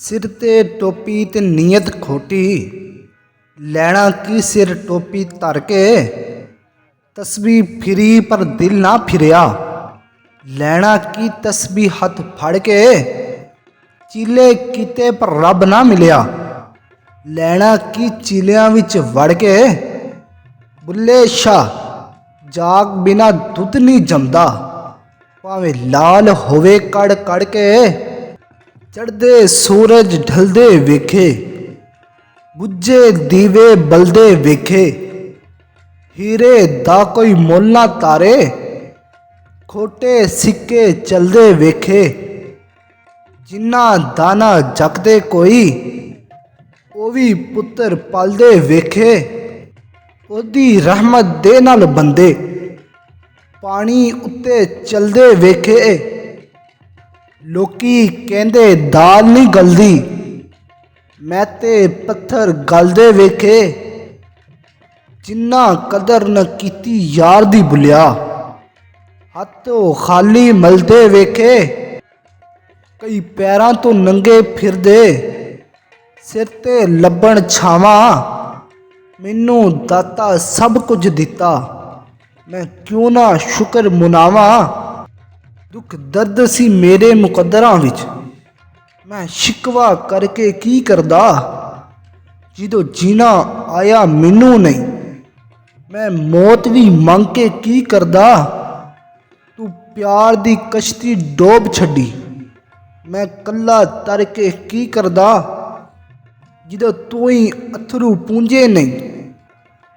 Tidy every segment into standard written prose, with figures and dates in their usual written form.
सिर ते टोपी ते नीयत खोटी, लैना की सिर टोपी धर के। तस्बी फिरी पर दिल ना फिरिया, लैना की तस्बी हथ फड़ के। चीले कीते पर रब ना मिलिया, लैना की चीलियां विच वड़ के। बुल्ले शाह जाग बिना दुध नहीं जमदा, भावें लाल होवे कड़ कड़ के। चढ़दे सूरज ढलदे वेखे, बुझे दीवे बलदे वेखे। हीरे दा कोई मुल ना तारे, खोटे सिक्के चलदे वेखे। जिन्ना दाना जगदे कोई, ओ भी पुत्तर पलदे वेखे। ओदी रहमत दे नाल बंदे, पानी उत्ते चलदे वेखे। लोकी कहंदे दाल नहीं गलदी, मैं ते पत्थर गलदे वेखे। जिन्ना कदर न कीती यार दी बुलिया, हत्थों खाली मलदे वेखे। कई पैरां तो नंगे फिरदे, सिर ते लब्बण छावां। मैनू दाता सब कुछ दिता, मैं क्यों ना शुक्र मुनावां। दुख दर्द सी मेरे मुकद्दरां विच, मैं शिकवा करके की करदा। जिदों जीना आया मैनू नहीं, मैं मौत भी मंग के की करदा। तू प्यार दी कश्ती डोब छड्डी, मैं कल्ला तर के की करदा। जिदों तू ही अथरू पूंजे नहीं,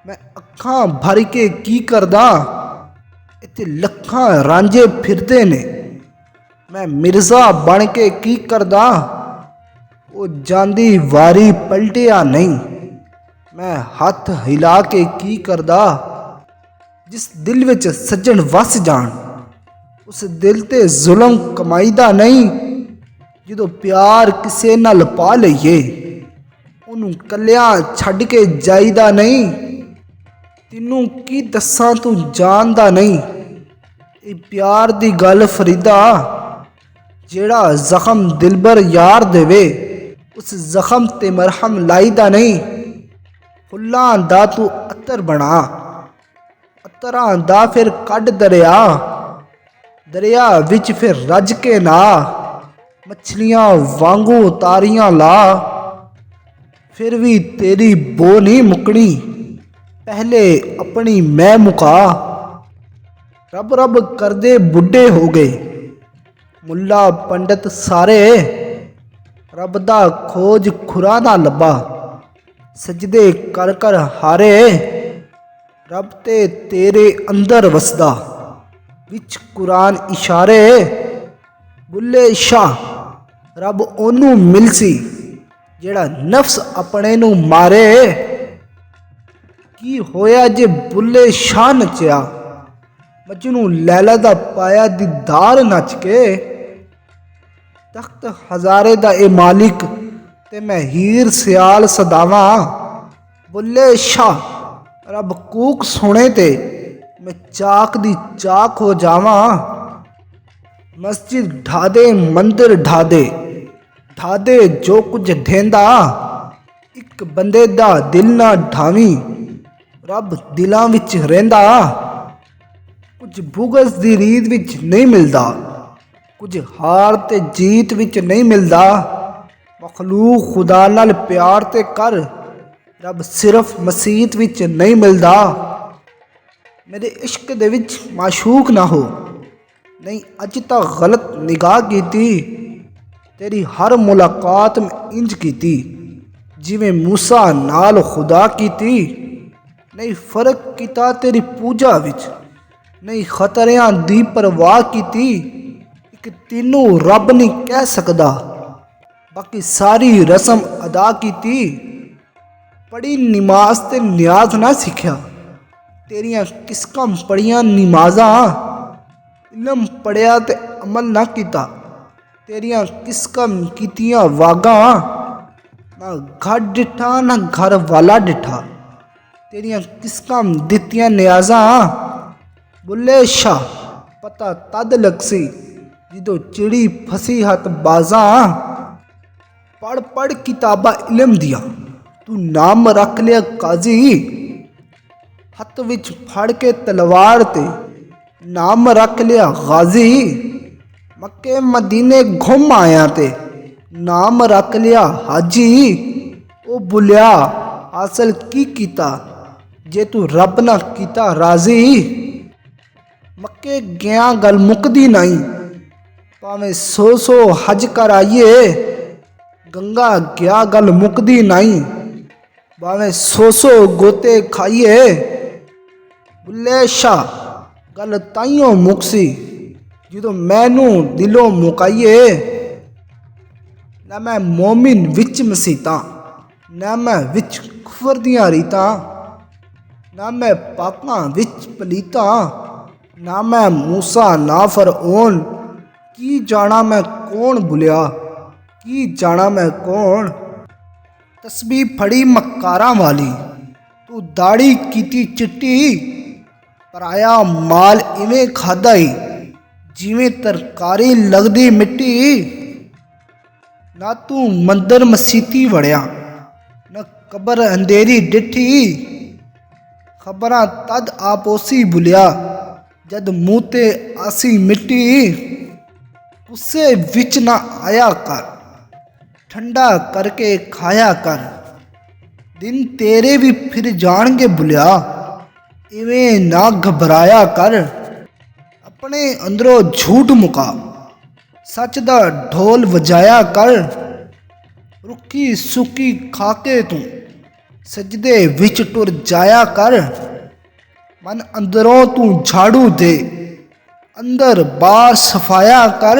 मैं अखां भर के की करदा। इत्थे लखां रांझे फिरदे ने, मैं मिर्जा बन के की करदा। वो जांदी वारी पलटिया नहीं, मैं हथ हिला के की करदा। जिस दिल विच सज्जन वस जान, उस दिल ते जुल्म कमाईदा नहीं। जदों प्यार किसे नाल पा लईए, उन्होंने कलियां छड्ड के जाईदा नहीं। तेनू की दस्सां तू जानदा नहीं, ये प्यार दी गल फरीदा। जेड़ा जख्म दिलबर यार देवे, उस जख्म ते मरहम लाईदा नहीं। फुल्लां दा तू अतर बना, अतरां दा फिर कड दरिया। दरिया विच फिर रज के ना, मछलियां वांगू तारियां ला। फिर भी तेरी बो नहीं मुकनी, पहले अपनी मैं मुका। रब रब करदे बुढ़े हो गए, मुल्ला पंडित सारे। रब दा खोज खुरा ना लब्बा, सजदे कर कर हारे। रब ते तेरे अंदर वसदा, विच कुरान इशारे। बुल्ले शाह रब ओनू मिलसी, जेड़ा नफ्स अपने नू मारे। की होया जे बुल्ले शाह नचिया, मजनू लैला दा पाया दीदार नच के। तख्त हजारे दा ए मालिक, ते मैं हीर सियाल सदावां। बुल्ले शाह रब कूक सुने ते, मैं चाक दी चाक हो जावां। मस्जिद ढा दे मंदिर ढा दे, ढा दे जो कुछ ढेंदा। एक बंदे दा दिल ना ढावी, रब दिलां विच रहिंदा। कुछ भुगस दी रीत विच नहीं मिलदा, कुछ हार ते जीत विच नहीं मिलदा। मखलूक खुदा नाल प्यार ते कर, रब सिर्फ मसीत विच नहीं मिलदा। मेरे इश्क दे विच माशूक ना हो, नहीं अज तक गलत निगाह कीती। तेरी हर मुलाकात में इंज कीती, जिवें मूसा नाल खुदा कीती। नहीं फर्क कीता तेरी पूजा विच, नहीं खतरियां दी परवाह कीती। एक तेनू रब नहीं कह सकदा, बाकी सारी रस्म अदा कीती। पढ़ी नमाज ते न्याज ना सिखया, तेरियां किस्कां पढ़ियां नमाजां। इलम पढ़िया ते अमल ना कीता, तेरियां किस्कां कीतियां वागां। ना घर डिठा ना घर वाला डिठा, तेरियां किस्कां दित्तियां न्याजां। बुल्ले शाह पता तद लगसी, जिदों चिड़ी फसी हथ बाजां। पढ़ पढ़ किताबा इलम दिया तू नाम रख लिया काजी। हथ विच फड़ के तलवार ते नाम रख लिया गाजी। मक्के मदीने घुम आया ते नाम रख लिया हाजी। ओ बुलिया हासिल की कीता जे तू रब ना कीता राजी। मक्के गया गल मुकदी नहीं भावें सौ हज कर आइए। गंगा गया गल मुकदी नहीं भावें सौ गोते खाइए। बुल्ले शाह गल ताइयों मुकसी जो मैनू दिलों मुकाइए। ना मैं मोमिन विच मसीता ना मैं विच कुफर दियां रीतां। ना मैं पापां विच पलीता ना मैं मूसा ना फरओन। की जाना मैं कौन बुलिया की जाना मैं कौन। तस्बीह फड़ी मकारां वाली तू दाड़ी कीती चिट्टी। पराया माल इवें खादा ही जिवें तरकारी लगदी मिट्टी। ना तू मंदिर मसीती वड़िया ना कबर अंधेरी डिठी। खबरां तद आपोसी बुलिया जद मूँह ते आसी मिट्टी। गुस्से विच ना आया कर ठंडा करके खाया कर। दिन तेरे भी फिर जाणगे बुलिया इवें ना घबराया कर। अपने अंदरों झूठ मुका सच दा ढोल वजाया कर। रुखी सुकी खाके तू सजदे विच टुर जाया कर। मन अंदरों तू झाड़ू दे अंदर बाहर सफाया कर।